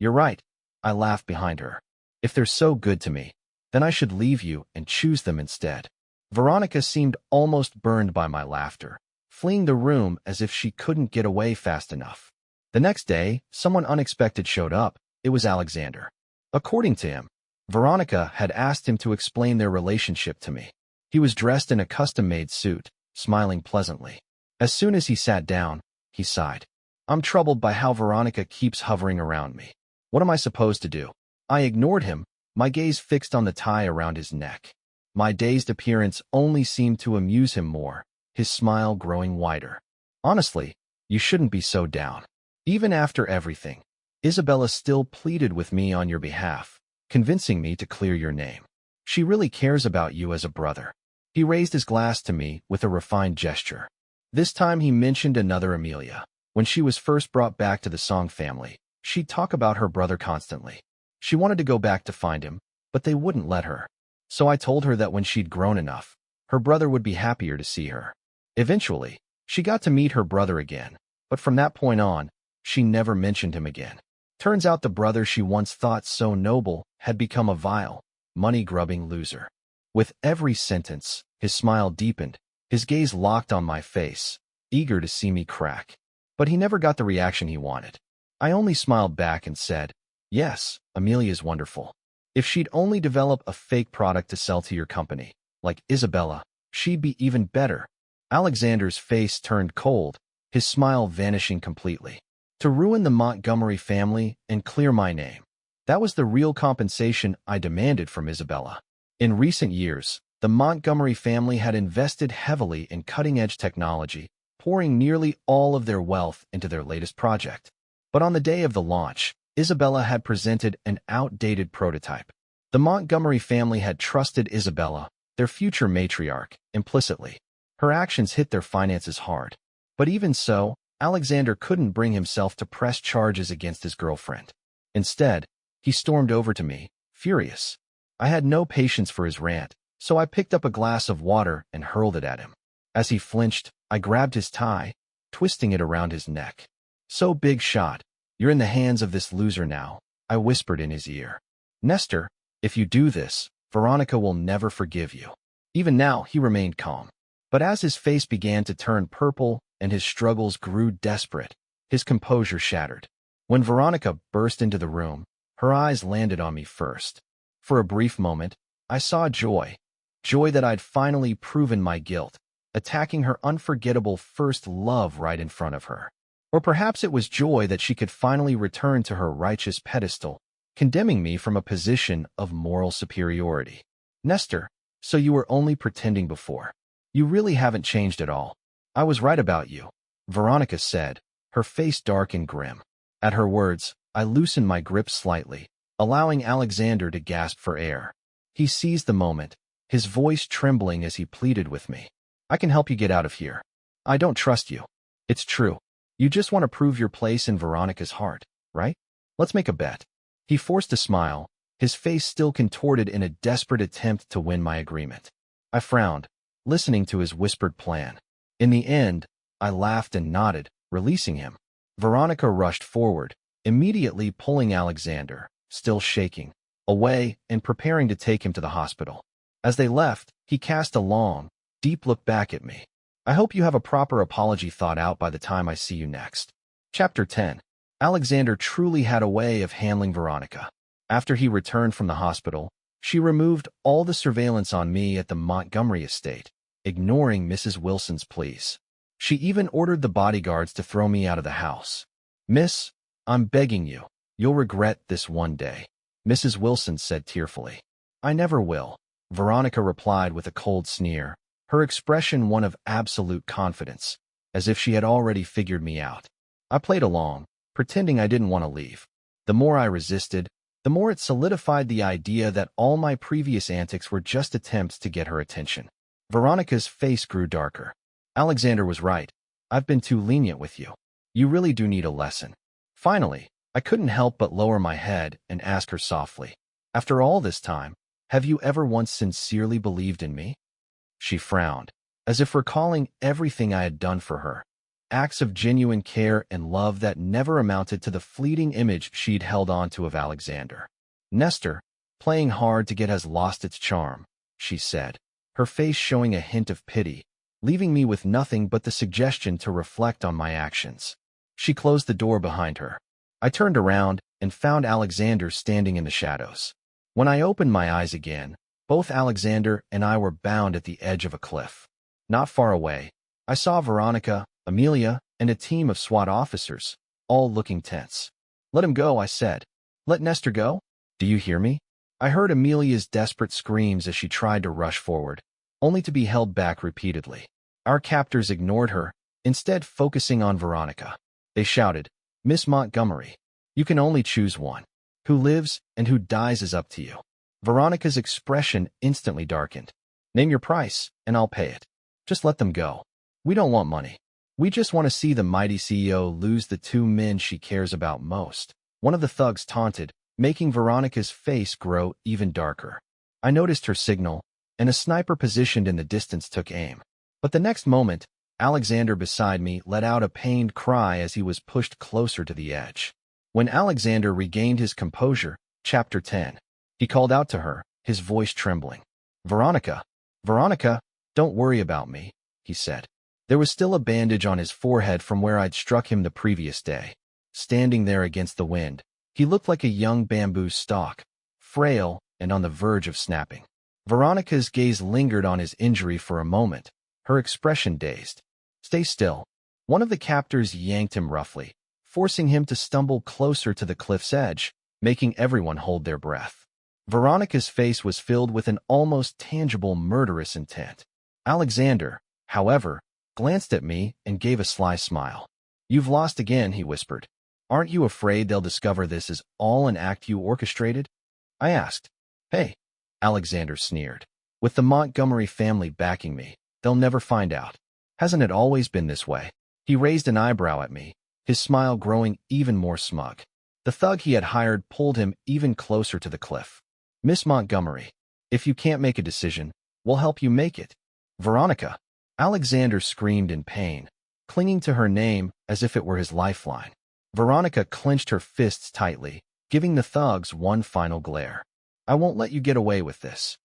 You're right, I laughed behind her. If they're so good to me, then I should leave you and choose them instead. Veronica seemed almost burned by my laughter, fleeing the room as if she couldn't get away fast enough. The next day, someone unexpected showed up. It was Alexander. According to him, Veronica had asked him to explain their relationship to me. He was dressed in a custom-made suit, smiling pleasantly. As soon as he sat down, he sighed. I'm troubled by how Veronica keeps hovering around me. What am I supposed to do? I ignored him, my gaze fixed on the tie around his neck. My dazed appearance only seemed to amuse him more, his smile growing wider. Honestly, you shouldn't be so down. Even after everything, Isabella still pleaded with me on your behalf, convincing me to clear your name. She really cares about you as a brother. He raised his glass to me with a refined gesture. This time he mentioned another Amelia. When she was first brought back to the Song family, she'd talk about her brother constantly. She wanted to go back to find him, but they wouldn't let her. So I told her that when she'd grown enough, her brother would be happier to see her. Eventually, she got to meet her brother again, but from that point on, she never mentioned him again. Turns out the brother she once thought so noble had become a vile, money-grubbing loser. With every sentence, his smile deepened, his gaze locked on my face, eager to see me crack. But he never got the reaction he wanted. I only smiled back and said, yes, Amelia's wonderful. If she'd only develop a fake product to sell to your company, like Isabella, she'd be even better. Alexander's face turned cold, his smile vanishing completely. To ruin the Montgomery family and clear my name. That was the real compensation I demanded from Isabella. In recent years, the Montgomery family had invested heavily in cutting-edge technology, pouring nearly all of their wealth into their latest project. But on the day of the launch, Isabella had presented an outdated prototype. The Montgomery family had trusted Isabella, their future matriarch, implicitly. Her actions hit their finances hard. But even so, Alexander couldn't bring himself to press charges against his girlfriend. Instead, he stormed over to me, furious. I had no patience for his rant, so I picked up a glass of water and hurled it at him. As he flinched, I grabbed his tie, twisting it around his neck. So Big Shot, you're in the hands of this loser now. I whispered in his ear. Nestor, if you do this, Veronica will never forgive you. Even now, he remained calm. But as his face began to turn purple and his struggles grew desperate, his composure shattered. When Veronica burst into the room, her eyes landed on me first. For a brief moment, I saw joy. Joy that I'd finally proven my guilt, attacking her unforgettable first love right in front of her. Or perhaps it was joy that she could finally return to her righteous pedestal, condemning me from a position of moral superiority. Nestor, so you were only pretending before. You really haven't changed at all. I was right about you, Veronica said, her face dark and grim. At her words, I loosened my grip slightly, allowing Alexander to gasp for air. He seized the moment, his voice trembling as he pleaded with me. I can help you get out of here. I don't trust you. It's true. You just want to prove your place in Veronica's heart, right? Let's make a bet. He forced a smile, his face still contorted in a desperate attempt to win my agreement. I frowned, listening to his whispered plan. In the end, I laughed and nodded, releasing him. Veronica rushed forward, immediately pulling Alexander, still shaking, away and preparing to take him to the hospital. As they left, he cast a long, deep look back at me. I hope you have a proper apology thought out by the time I see you next. Chapter 10. Alexander truly had a way of handling Veronica. After he returned from the hospital, she removed all the surveillance on me at the Montgomery estate, ignoring Mrs. Wilson's pleas. She even ordered the bodyguards to throw me out of the house. Miss, I'm begging you. You'll regret this one day, Mrs. Wilson said tearfully. I never will, Veronica replied with a cold sneer, her expression one of absolute confidence, as if she had already figured me out. I played along, pretending I didn't want to leave. The more I resisted, the more it solidified the idea that all my previous antics were just attempts to get her attention. Veronica's face grew darker. Alexander was right. I've been too lenient with you. You really do need a lesson. Finally, I couldn't help but lower my head and ask her softly, after all this time, have you ever once sincerely believed in me? She frowned, as if recalling everything I had done for her, acts of genuine care and love that never amounted to the fleeting image she'd held onto of Alexander. Nestor, playing hard to get has lost its charm, she said, her face showing a hint of pity, leaving me with nothing but the suggestion to reflect on my actions. She closed the door behind her. I turned around and found Alexander standing in the shadows. When I opened my eyes again, both Alexander and I were bound at the edge of a cliff. Not far away, I saw Veronica, Amelia, and a team of SWAT officers, all looking tense. Let him go, I said. Let Nestor go? Do you hear me? I heard Amelia's desperate screams as she tried to rush forward, only to be held back repeatedly. Our captors ignored her, instead focusing on Veronica. They shouted, Miss Montgomery, you can only choose one. Who lives and who dies is up to you. Veronica's expression instantly darkened. Name your price, and I'll pay it. Just let them go. We don't want money. We just want to see the mighty CEO lose the two men she cares about most. One of the thugs taunted, making Veronica's face grow even darker. I noticed her signal, and a sniper positioned in the distance took aim. But the next moment, Alexander beside me let out a pained cry as he was pushed closer to the edge. When Alexander regained his composure, Chapter 10, he called out to her, his voice trembling. Veronica, Veronica, don't worry about me, he said. There was still a bandage on his forehead from where I'd struck him the previous day. Standing there against the wind, he looked like a young bamboo stalk, frail and on the verge of snapping. Veronica's gaze lingered on his injury for a moment, her expression dazed. Stay still. One of the captors yanked him roughly, forcing him to stumble closer to the cliff's edge, making everyone hold their breath. Veronica's face was filled with an almost tangible murderous intent. Alexander, however, glanced at me and gave a sly smile. You've lost again, he whispered. Aren't you afraid they'll discover this is all an act you orchestrated? I asked. Hey, Alexander sneered. With the Montgomery family backing me, they'll never find out. Hasn't it always been this way? He raised an eyebrow at me, his smile growing even more smug. The thug he had hired pulled him even closer to the cliff. Miss Montgomery, if you can't make a decision, we'll help you make it. Veronica, Alexander screamed in pain, clinging to her name as if it were his lifeline. Veronica clenched her fists tightly, giving the thugs one final glare. I won't let you get away with this.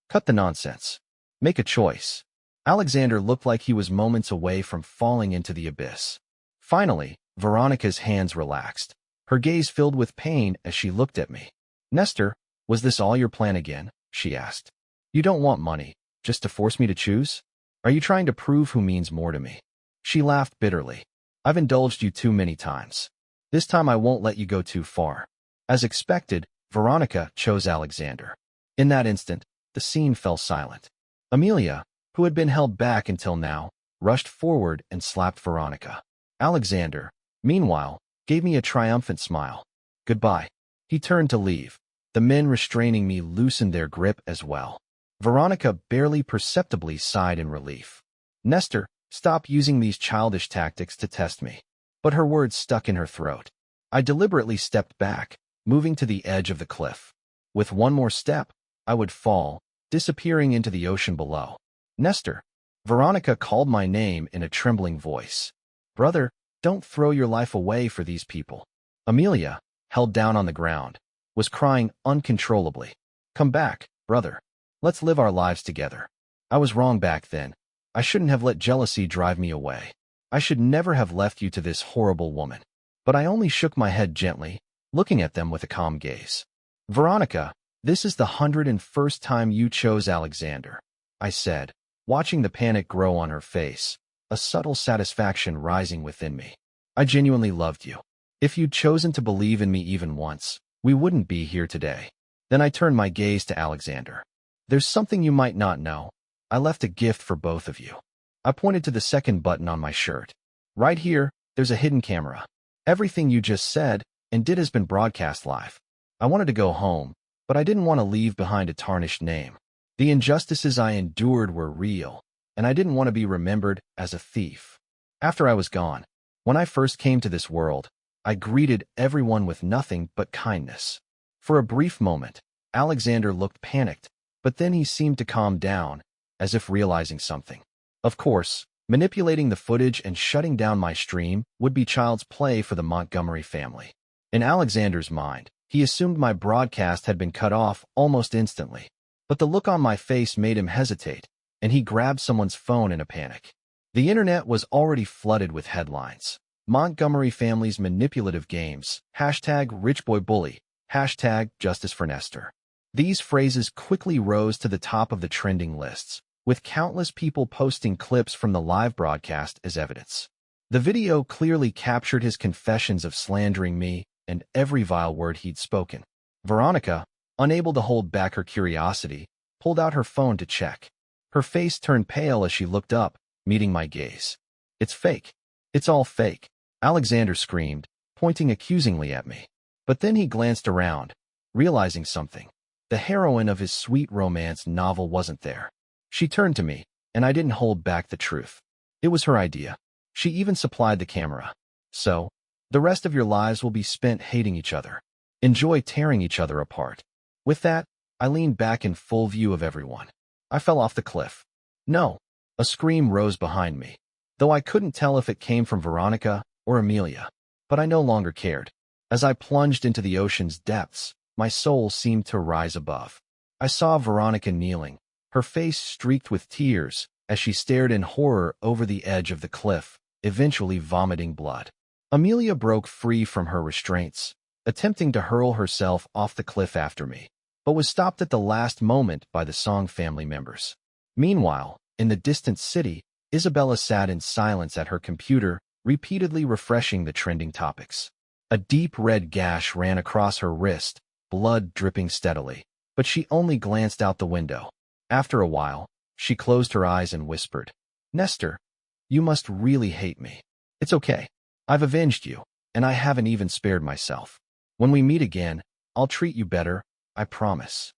Cut the nonsense. Make a choice. Alexander looked like he was moments away from falling into the abyss. Finally, Veronica's hands relaxed. Her gaze filled with pain as she looked at me. Nestor, was this all your plan again? She asked. You don't want money, just to force me to choose? Are you trying to prove who means more to me? She laughed bitterly. I've indulged you too many times. This time I won't let you go too far. As expected, Veronica chose Alexander. In that instant, the scene fell silent. Amelia, who had been held back until now, rushed forward and slapped Veronica. Alexander, meanwhile, gave me a triumphant smile. Goodbye. He turned to leave. The men restraining me loosened their grip as well. Veronica barely perceptibly sighed in relief. Nestor, stop using these childish tactics to test me. But her words stuck in her throat. I deliberately stepped back, moving to the edge of the cliff. With one more step, I would fall, disappearing into the ocean below. Nestor. Veronica called my name in a trembling voice. Brother, don't throw your life away for these people. Amelia, held down on the ground, was crying uncontrollably. Come back, brother. Let's live our lives together. I was wrong back then. I shouldn't have let jealousy drive me away. I should never have left you to this horrible woman. But I only shook my head gently, looking at them with a calm gaze. Veronica, this is the 101st time you chose Alexander, I said, watching the panic grow on her face, a subtle satisfaction rising within me. I genuinely loved you. If you'd chosen to believe in me even once, we wouldn't be here today. Then I turned my gaze to Alexander. There's something you might not know. I left a gift for both of you. I pointed to the second button on my shirt. Right here, there's a hidden camera. Everything you just said and did has been broadcast live. I wanted to go home, but I didn't want to leave behind a tarnished name. The injustices I endured were real, and I didn't want to be remembered as a thief. After I was gone, when I first came to this world, I greeted everyone with nothing but kindness. For a brief moment, Alexander looked panicked, but then he seemed to calm down, as if realizing something. Of course, manipulating the footage and shutting down my stream would be child's play for the Montgomery family. In Alexander's mind, he assumed my broadcast had been cut off almost instantly. But the look on my face made him hesitate, and he grabbed someone's phone in a panic. The internet was already flooded with headlines. Montgomery family's manipulative games, #RichBoyBully, #JusticeForNestor. These phrases quickly rose to the top of the trending lists, with countless people posting clips from the live broadcast as evidence. The video clearly captured his confessions of slandering me and every vile word he'd spoken. Veronica, unable to hold back her curiosity, pulled out her phone to check. Her face turned pale as she looked up, meeting my gaze. It's fake. It's all fake, Alexander screamed, pointing accusingly at me. But then he glanced around, realizing something. The heroine of his sweet romance novel wasn't there. She turned to me, and I didn't hold back the truth. It was her idea. She even supplied the camera. So, the rest of your lives will be spent hating each other. Enjoy tearing each other apart. With that, I leaned back in full view of everyone. I fell off the cliff. No, a scream rose behind me, though I couldn't tell if it came from Veronica or Amelia. But I no longer cared. As I plunged into the ocean's depths, my soul seemed to rise above. I saw Veronica kneeling, her face streaked with tears, as she stared in horror over the edge of the cliff, eventually vomiting blood. Amelia broke free from her restraints, attempting to hurl herself off the cliff after me, but was stopped at the last moment by the Song family members. Meanwhile, in the distant city, Isabella sat in silence at her computer, repeatedly refreshing the trending topics. A deep red gash ran across her wrist, blood dripping steadily, but she only glanced out the window. After a while, she closed her eyes and whispered, Nestor, you must really hate me. It's okay. I've avenged you, and I haven't even spared myself. When we meet again, I'll treat you better, I promise.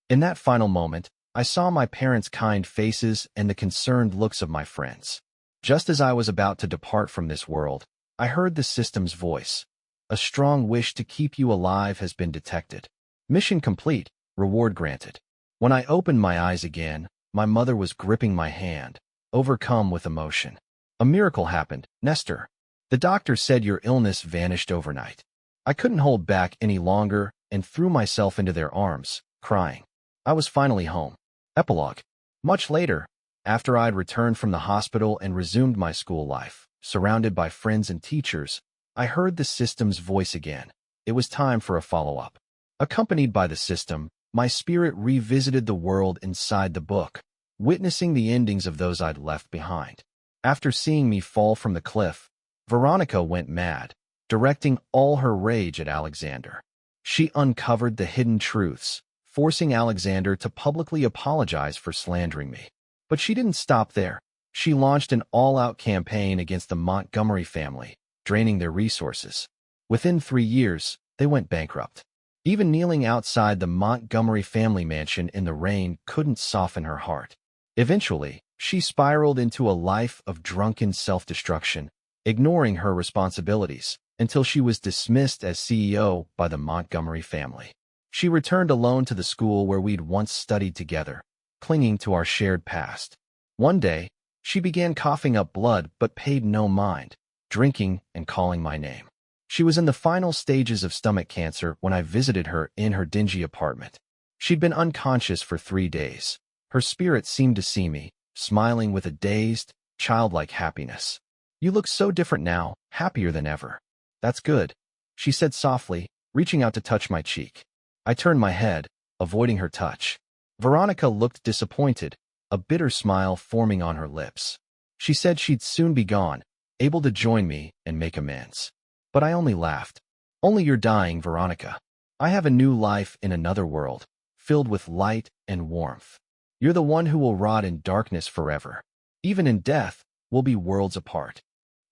In that final moment, I saw my parents' kind faces and the concerned looks of my friends. Just as I was about to depart from this world, I heard the system's voice. A strong wish to keep you alive has been detected. Mission complete, reward granted. When I opened my eyes again, my mother was gripping my hand, overcome with emotion. A miracle happened, Nestor. The doctor said your illness vanished overnight. I couldn't hold back any longer and threw myself into their arms, crying. I was finally home. Epilogue. Much later, after I'd returned from the hospital and resumed my school life, surrounded by friends and teachers, I heard the system's voice again. It was time for a follow-up. Accompanied by the system, my spirit revisited the world inside the book, witnessing the endings of those I'd left behind. After seeing me fall from the cliff, Veronica went mad, directing all her rage at Alexander. She uncovered the hidden truths, forcing Alexander to publicly apologize for slandering me. But she didn't stop there. She launched an all-out campaign against the Montgomery family, draining their resources. Within 3 years, they went bankrupt. Even kneeling outside the Montgomery family mansion in the rain couldn't soften her heart. Eventually, she spiraled into a life of drunken self-destruction, ignoring her responsibilities, until she was dismissed as CEO by the Montgomery family. She returned alone to the school where we'd once studied together, clinging to our shared past. One day, she began coughing up blood but paid no mind, drinking and calling my name. She was in the final stages of stomach cancer when I visited her in her dingy apartment. She'd been unconscious for 3 days. Her spirit seemed to see me, smiling with a dazed, childlike happiness. "You look so different now, happier than ever." "That's good," she said softly, reaching out to touch my cheek. I turned my head, avoiding her touch. Veronica looked disappointed, a bitter smile forming on her lips. She said she'd soon be gone, able to join me and make amends. But I only laughed. "Only you're dying, Veronica. I have a new life in another world, filled with light and warmth. You're the one who will rot in darkness forever. Even in death, we'll be worlds apart."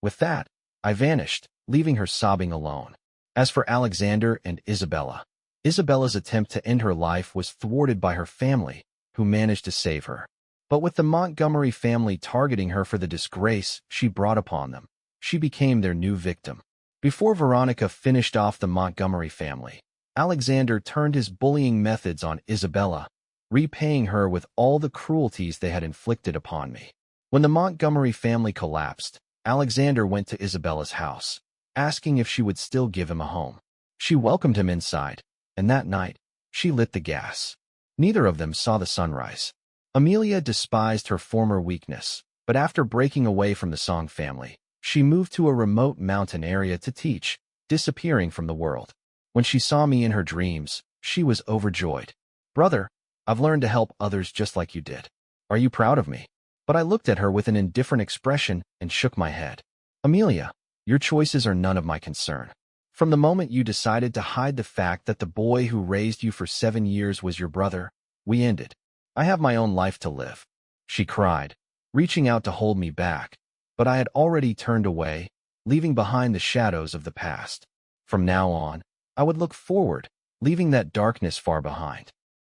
With that, I vanished, leaving her sobbing alone. As for Alexander and Isabella, Isabella's attempt to end her life was thwarted by her family, who managed to save her. But with the Montgomery family targeting her for the disgrace she brought upon them, she became their new victim. Before Veronica finished off the Montgomery family, Alexander turned his bullying methods on Isabella, repaying her with all the cruelties they had inflicted upon me. When the Montgomery family collapsed, Alexander went to Isabella's house, asking if she would still give him a home. She welcomed him inside, and that night, she lit the gas. Neither of them saw the sunrise. Amelia despised her former weakness, but after breaking away from the Song family, she moved to a remote mountain area to teach, disappearing from the world. When she saw me in her dreams, she was overjoyed. "Brother, I've learned to help others just like you did. Are you proud of me?" But I looked at her with an indifferent expression and shook my head. "Amelia, your choices are none of my concern. From the moment you decided to hide the fact that the boy who raised you for 7 years was your brother, we ended. I have my own life to live." She cried, reaching out to hold me back, but I had already turned away, leaving behind the shadows of the past. From now on, I would look forward, leaving that darkness far behind.